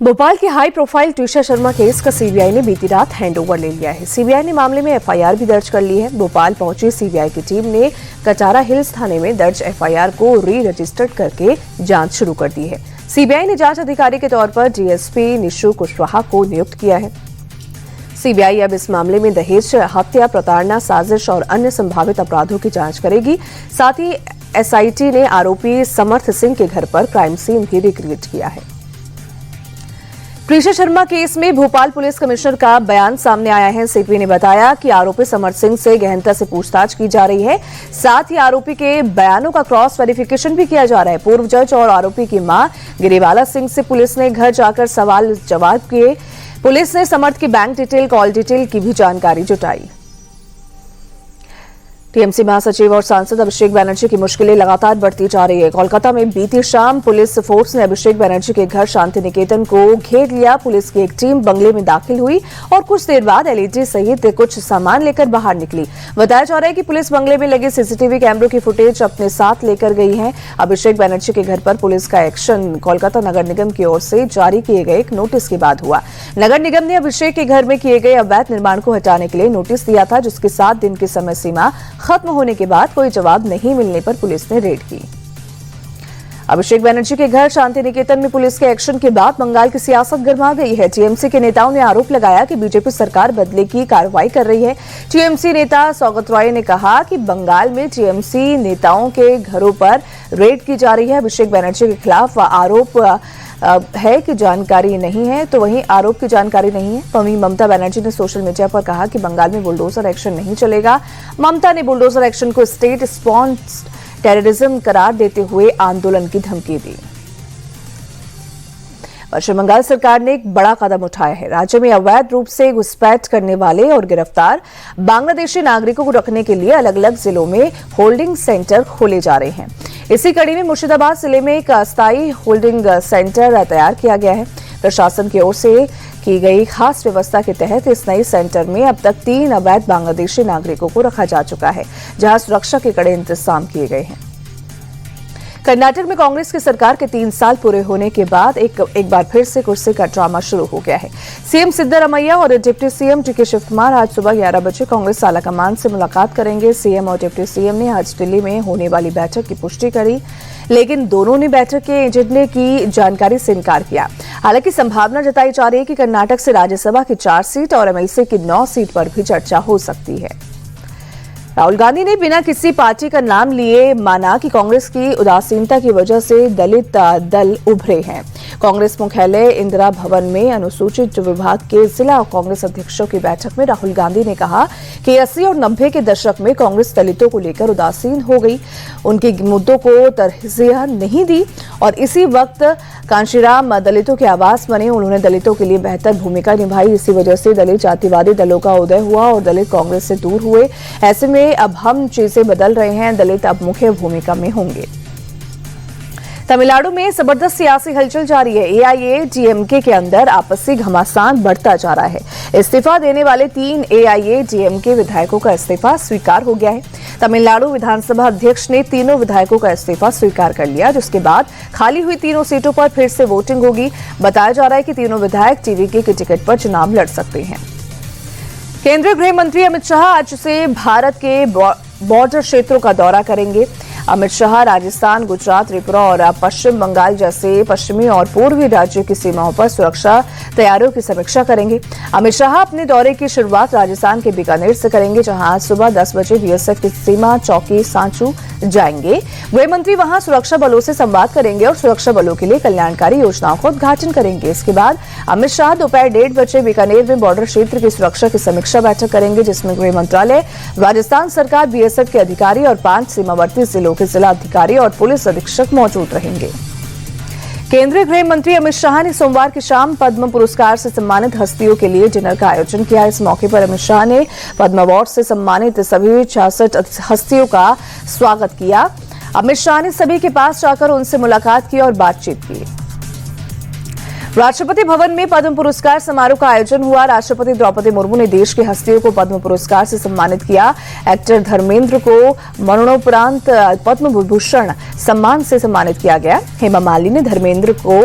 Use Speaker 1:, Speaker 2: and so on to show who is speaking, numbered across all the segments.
Speaker 1: भोपाल के high profile Twisha Sharma case का CBI ने बीती रात हैंडओवर ले लिया है। सीबीआई ने मामले में एफआईआर भी दर्ज कर ली है। भोपाल पहुंची सीबीआई की टीम ने कटारा हिल्स थाने में दर्ज एफआईआर को री रजिस्टर्ड करके जांच शुरू कर दी है। सीबीआई ने जांच अधिकारी के तौर पर डीएसपी निशु कुशवाहा को नियुक्त किया है। सीबीआई अब इस मामले में दहेज, हत्या, प्रताड़ना, साजिश और अन्य संभावित अपराधों की जांच करेगी। साथ ही एसआईटी ने आरोपी समर्थ सिंह के घर पर क्राइम सीन भी रिक्रिएट किया है। ट्विशा शर्मा केस में भोपाल पुलिस कमिश्नर का बयान सामने आया है। सीपी ने बताया कि आरोपी समर्थ सिंह से गहनता से पूछताछ की जा रही है। साथ ही आरोपी के बयानों का क्रॉस वेरिफिकेशन भी किया जा रहा है। पूर्व जज और आरोपी की मां गिरिबाला सिंह से पुलिस ने घर जाकर सवाल जवाब किए। पुलिस ने समर्थ की बैंक डिटेल, कॉल डिटेल की भी जानकारी जुटाई। टीएमसी महासचिव और सांसद अभिषेक बनर्जी की मुश्किलें लगातार बढ़ती जा रही है। कोलकाता में बीती शाम पुलिस फोर्स ने अभिषेक बनर्जी के घर शांति निकेतन को घेर लिया। पुलिस की एक टीम बंगले में दाखिल हुई और कुछ देर बाद एलईडी सहित कुछ सामान लेकर बाहर निकली। बताया जा रहा है कि पुलिस बंगले में लगे सीसीटीवी कैमरों की फुटेज अपने साथ लेकर गई है। अभिषेक बनर्जी के घर पर पुलिस का एक्शन कोलकाता नगर निगम की ओर से जारी किए गए एक नोटिस के बाद हुआ। नगर निगम ने अभिषेक के घर में किए गए अवैध निर्माण को हटाने के लिए नोटिस दिया था, जिसके 7 दिन की समय सीमा खत्म होने के बाद कोई जवाब नहीं मिलने पर पुलिस ने रेड की। अभिषेक बनर्जी के घर शांति निकेतन में पुलिस के एक्शन के बाद बंगाल की सियासत गर्मा गई है। टीएमसी के नेताओं ने आरोप लगाया कि बीजेपी सरकार बदले की कार्रवाई कर रही है। टीएमसी नेता सौगत रॉय ने कहा कि बंगाल में टीएमसी नेताओं के घरों पर रेड की जा रही है। अभिषेक बनर्जी के खिलाफ आरोप है कि जानकारी नहीं है, तो वहीं आरोप की जानकारी नहीं है। वहीं ममता बनर्जी ने सोशल मीडिया पर कहा कि बंगाल में बुलडोजर एक्शन नहीं चलेगा। ममता ने बुलडोजर एक्शन को स्टेट स्पॉन्सर्ड टेररिज्म करार देते हुए आंदोलन की धमकी दी। पश्चिम बंगाल सरकार ने एक बड़ा कदम उठाया है। राज्य में अवैध रूप से घुसपैठ करने वाले और गिरफ्तार बांग्लादेशी नागरिकों को रखने के लिए अलग अलग जिलों में होल्डिंग सेंटर खोले जा रहे हैं। इसी कड़ी में मुर्शिदाबाद जिले में एक अस्थायी होल्डिंग सेंटर तैयार किया गया है। प्रशासन की ओर से की गई खास व्यवस्था के तहत इस नए सेंटर में अब तक 3 अवैध बांग्लादेशी नागरिकों को रखा जा चुका है, जहां सुरक्षा के कड़े इंतजाम किए गए हैं। कर्नाटक में कांग्रेस की सरकार के 3 साल पूरे होने के बाद एक बार फिर से कुर्सी का ड्रामा शुरू हो गया है। सीएम सिद्धरामैया और डिप्टी सीएम डीके शिवकुमार आज सुबह 11 बजे कांग्रेस आलाकमान से मुलाकात करेंगे। सीएम और डिप्टी सीएम ने आज दिल्ली में होने वाली बैठक की पुष्टि करी, लेकिन दोनों ने बैठक के एजेंडे की जानकारी से इनकार किया। हालांकि संभावना जताई जा रही है कि कर्नाटक से राज्यसभा की 4 सीट और एमएलसी की 9 सीट पर भी चर्चा हो सकती है। राहुल गांधी ने बिना किसी पार्टी का नाम लिए माना कि कांग्रेस की उदासीनता की वजह से दलित दल उभरे हैं। कांग्रेस मुख्यालय इंदिरा भवन में अनुसूचित विभाग के जिला कांग्रेस अध्यक्षों की बैठक में राहुल गांधी ने कहा कि 80 और 90 के दशक में कांग्रेस दलितों को लेकर उदासीन हो गई, उनके मुद्दों को तरजीह नहीं दी और इसी वक्त कांशीराम दलितों के आवाज बने। उन्होंने दलितों के लिए बेहतर भूमिका निभाई। इसी वजह से दलित जातिवादी दलों का उदय हुआ और दलित कांग्रेस से दूर हुए। ऐसे में अब हम चीजें बदल रहे हैं, दलित अब मुख्य भूमिका में होंगे। तमिलनाडु में जबरदस्त सियासी हलचल जारी है। एआईएडीएमके के अंदर आपसी घमासान बढ़ता जा रहा है। इस्तीफा देने वाले 3 एआईएडीएमके विधायकों का इस्तीफा स्वीकार हो गया है। तमिलनाडु विधानसभा अध्यक्ष ने तीनों विधायकों का इस्तीफा स्वीकार कर लिया, जिसके बाद खाली हुई 3 सीटों पर फिर से वोटिंग होगी। बताया जा रहा है कि तीनों विधायक टीवीके के टिकट पर चुनाव लड़ सकते हैं। केंद्रीय गृह मंत्री अमित शाह आज से भारत के बॉर्डर क्षेत्रों का दौरा करेंगे। अमित शाह राजस्थान, गुजरात, त्रिपुरा और पश्चिम बंगाल जैसे पश्चिमी और पूर्वी राज्यों की सीमाओं पर सुरक्षा तैयारियों की समीक्षा करेंगे। अमित शाह अपने दौरे की शुरुआत राजस्थान के बीकानेर से करेंगे, जहां आज सुबह 10 बजे बीएसएफ की सीमा चौकी सांचू जाएंगे। गृह मंत्री वहां सुरक्षा बलों से संवाद करेंगे और सुरक्षा बलों के लिए कल्याणकारी योजनाओं का उद्घाटन करेंगे। इसके बाद अमित शाह दोपहर 1:30 बजे बीकानेर में बॉर्डर क्षेत्र की सुरक्षा की समीक्षा बैठक करेंगे, जिसमें गृह मंत्रालय, राजस्थान सरकार, बीएसएफ के अधिकारी और 5 सीमावर्ती जिलों के जिला अधिकारी और पुलिस अधीक्षक मौजूद रहेंगे। केंद्रीय गृह मंत्री अमित शाह ने सोमवार की शाम पद्म पुरस्कार से सम्मानित हस्तियों के लिए डिनर का आयोजन किया। इस मौके पर अमित शाह ने पद्म अवार्ड से सम्मानित सभी 66 हस्तियों का स्वागत किया। अमित शाह ने सभी के पास जाकर उनसे मुलाकात की और बातचीत की। राष्ट्रपति भवन में पद्म पुरस्कार समारोह का आयोजन हुआ। राष्ट्रपति द्रौपदी मुर्मू ने देश की हस्तियों को पद्म पुरस्कार से सम्मानित किया। एक्टर धर्मेंद्र को मरणोपरांत पद्म विभूषण सम्मान से सम्मानित किया गया। हेमा मालिनी ने धर्मेंद्र को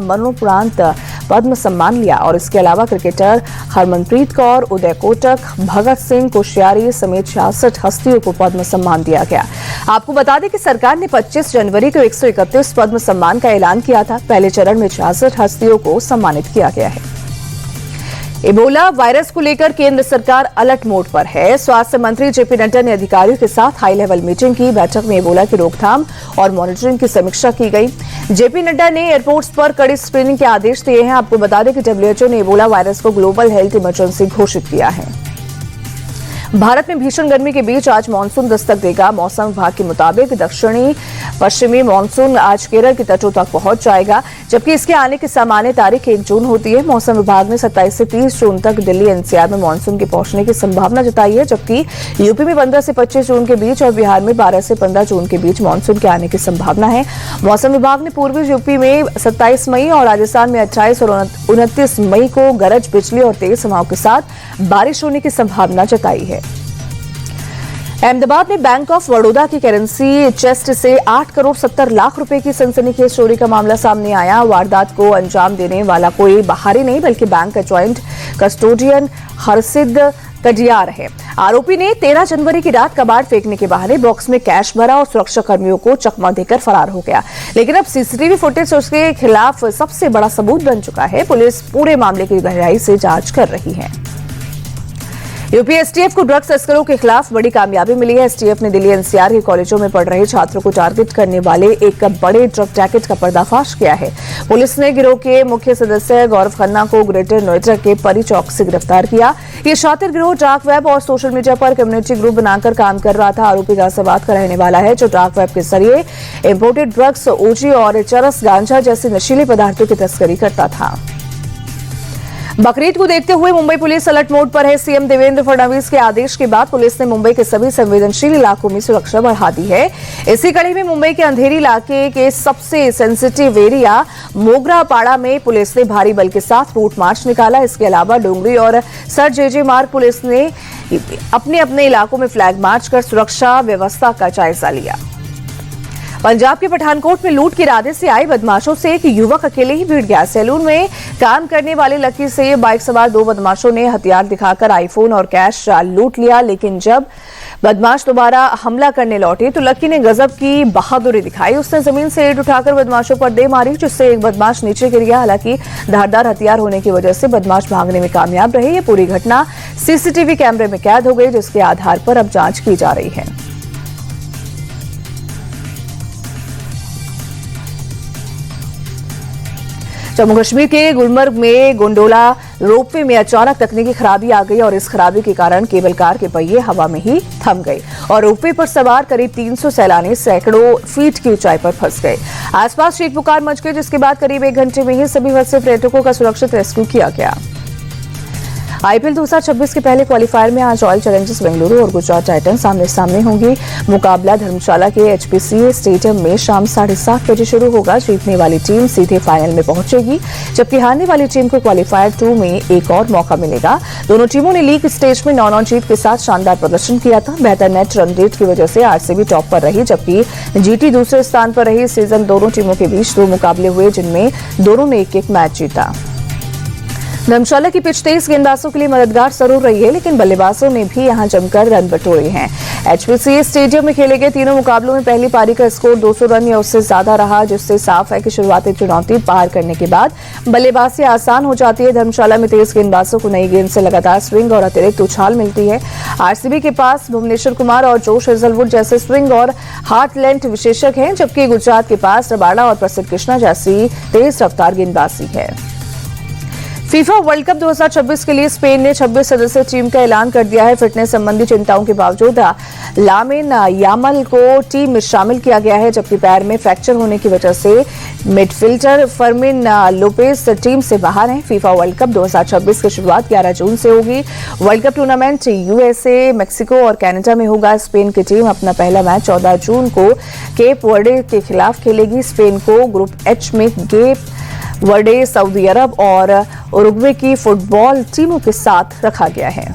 Speaker 1: मरणोपरांत पद्म सम्मान लिया और इसके अलावा क्रिकेटर हरमनप्रीत कौर, उदय कोटक, भगत सिंह कोश्यारी समेत 66 हस्तियों को पद्म सम्मान दिया गया। आपको बता दें कि सरकार ने 25 जनवरी को 131 पद्म सम्मान का ऐलान किया था। पहले चरण में 66 हस्तियों को सम्मानित किया गया है। इबोला वायरस को लेकर केंद्र सरकार अलर्ट मोड पर है। स्वास्थ्य मंत्री जेपी नड्डा ने अधिकारियों के साथ हाई लेवल मीटिंग की। बैठक में इबोला की रोकथाम और मॉनिटरिंग की समीक्षा की गई। जेपी नड्डा ने एयरपोर्ट्स पर कड़ी स्क्रीनिंग के आदेश दिए हैं। आपको बता दें कि WHO ने इबोला वायरस को ग्लोबल हेल्थ इमरजेंसी घोषित किया है। भारत में भीषण गर्मी के बीच आज मानसून दस्तक देगा। मौसम विभाग के मुताबिक दक्षिणी पश्चिमी मानसून आज केरल के तटों तक पहुंच जाएगा, जबकि इसके आने की सामान्य तारीख 1 जून होती है। मौसम विभाग ने 27 से 30 जून तक दिल्ली NCR में मानसून के पहुंचने की संभावना जताई है, जबकि यूपी में 15 से 25 जून के बीच और बिहार में 12 से 15 जून के बीच मानसून के आने की संभावना है। मौसम विभाग ने पूर्वी यूपी में 27 मई और राजस्थान में 28 और 29 मई को गरज बिजली और तेज हवाओं के साथ बारिश होने की संभावना जताई है। अहमदाबाद में बैंक ऑफ बड़ौदा की करेंसी चेस्ट से 8 करोड़ 70 लाख रुपए की सनसनीखेज चोरी का मामला सामने आया। वारदात को अंजाम देने वाला कोई बाहरी नहीं बल्कि बैंक का ज्वाइंट कस्टोडियन हरसिद कडियार है। आरोपी ने 13 जनवरी की रात कबाड़ फेंकने के बहाने बॉक्स में कैश भरा और सुरक्षा कर्मियों को चकमा देकर फरार हो गया। लेकिन अब सीसीटीवी फुटेज उसके खिलाफ सबसे बड़ा सबूत बन चुका है। पुलिस पूरे मामले की गहराई से जांच कर रही है। यूपी एसटीएफ को ड्रग्स तस्करों के खिलाफ बड़ी कामयाबी मिली है। एसटीएफ ने दिल्ली NCR के कॉलेजों में पढ़ रहे छात्रों को टारगेट करने वाले एक बड़े ड्रग रैकेट का पर्दाफाश किया है। पुलिस ने गिरोह के मुख्य सदस्य गौरव खन्ना को ग्रेटर नोएडा के परी चौक से गिरफ्तार किया। ये शातिर गिरोह डार्क वेब और सोशल मीडिया पर कम्युनिटी ग्रुप बनाकर काम कर रहा था। आरोपी गाजियाबाद का रहने वाला है, जो डार्क वेब के जरिए इंपोर्टेड ड्रग्स, ओजी और चरस गांजा जैसे नशीले पदार्थों की तस्करी करता था। बकरीद को देखते हुए मुंबई पुलिस अलर्ट मोड पर है। सीएम देवेंद्र फडणवीस के आदेश के बाद पुलिस ने मुंबई के सभी संवेदनशील इलाकों में सुरक्षा बढ़ा दी है। इसी कड़ी में मुंबई के अंधेरी इलाके के सबसे सेंसिटिव एरिया मोगरापाड़ा में पुलिस ने भारी बल के साथ रूट मार्च निकाला। इसके अलावा डोंगरी और सर जेजे मार्ग पुलिस ने अपने अपने इलाकों में फ्लैग मार्च कर सुरक्षा व्यवस्था का जायजा लिया। पंजाब के पठानकोट में लूट के इरादे से आए बदमाशों से एक युवक अकेले ही भिड़ गया। सैलून में काम करने वाले लकी से बाइक सवार 2 बदमाशों ने हथियार दिखाकर आईफोन और कैश लूट लिया। लेकिन जब बदमाश दोबारा हमला करने लौटे तो लकी ने गजब की बहादुरी दिखाई। उसने जमीन से ईंट उठाकर बदमाशों पर दे मारी, जिससे एक बदमाश नीचे गिर गया। हालांकि धारदार हथियार होने की वजह से बदमाश भागने में कामयाब रहे। ये पूरी घटना सीसीटीवी कैमरे में कैद हो गई, जिसके आधार पर अब जांच की जा रही है। जम्मू कश्मीर के गुलमर्ग में गोंडोला रोपवे में अचानक तकनीकी खराबी आ गई और इस खराबी के कारण केबल कार के पहिए हवा में ही थम गए और रोपवे पर सवार करीब 300 सैलानी सैकड़ों फीट की ऊंचाई पर फंस गए। आसपास चीख पुकार मच गई, जिसके बाद करीब 1 घंटे में ही सभी फंसे पर्यटकों का सुरक्षित रेस्क्यू किया गया। IPL 2026 के पहले क्वालिफायर में आज रॉयल चैलेंजर्स बेंगलुरु और गुजरात टाइटंस आमने सामने होंगी। मुकाबला धर्मशाला के HPCA स्टेडियम में शाम 7:30 बजे शुरू होगा। जीतने वाली टीम सीधे फाइनल में पहुंचेगी, जबकि हारने वाली टीम को क्वालिफायर 2 में एक और मौका मिलेगा। दोनों टीमों ने लीग स्टेज में 9-9 जीत के साथ शानदार प्रदर्शन किया था। बेहतर नेट रन रेट की वजह से RCB टॉप पर रही, जबकि GT दूसरे स्थान पर रही। इस सीजन दोनों टीमों के बीच 2 मुकाबले हुए, जिनमें दोनों ने एक मैच जीता। धर्मशाला की पिच तेज गेंदबाजों के लिए मददगार जरूर रही है, लेकिन बल्लेबाजों ने भी यहां जमकर रन बटोरे हैं। HPCA स्टेडियम में खेले गए तीनों मुकाबलों में पहली पारी का स्कोर 200 रन या उससे ज्यादा रहा, जिससे साफ है कि शुरुआती चुनौती पार करने के बाद बल्लेबाजी आसान हो जाती है। धर्मशाला में तेज गेंदबाजों को नई गेंद से लगातार स्विंग और अतिरिक्त उछाल मिलती है। RCB के पास भुवनेश्वर कुमार और जोश हेजलवुड जैसे स्विंग और हार्ट लेंथ विशेषक हैं, जबकि गुजरात के पास रबाड़ा और प्रसिद्ध कृष्णा जैसी तेज रफ्तार गेंदबाजी है। फीफा वर्ल्ड कप 2026 के लिए स्पेन ने 26 सदस्यीय टीम का ऐलान कर दिया है। फिटनेस संबंधी चिंताओं के बावजूद लामिन यामल को टीम में शामिल किया गया है, जबकि पैर में फ्रैक्चर होने की वजह से मिडफील्डर फर्मिन लोपेज टीम से बाहर हैं। फीफा वर्ल्ड कप 2026 की शुरुआत 11 जून से होगी। World cup tournament USA, Mexico और कनाडा में होगा। स्पेन की टीम अपना पहला मैच 14 जून को केप वर्डे के खिलाफ खेलेगी। स्पेन को ग्रुप H में केप वर्डे, सऊदी अरब और उरुग्वे की फुटबॉल टीमों के साथ रखा गया है।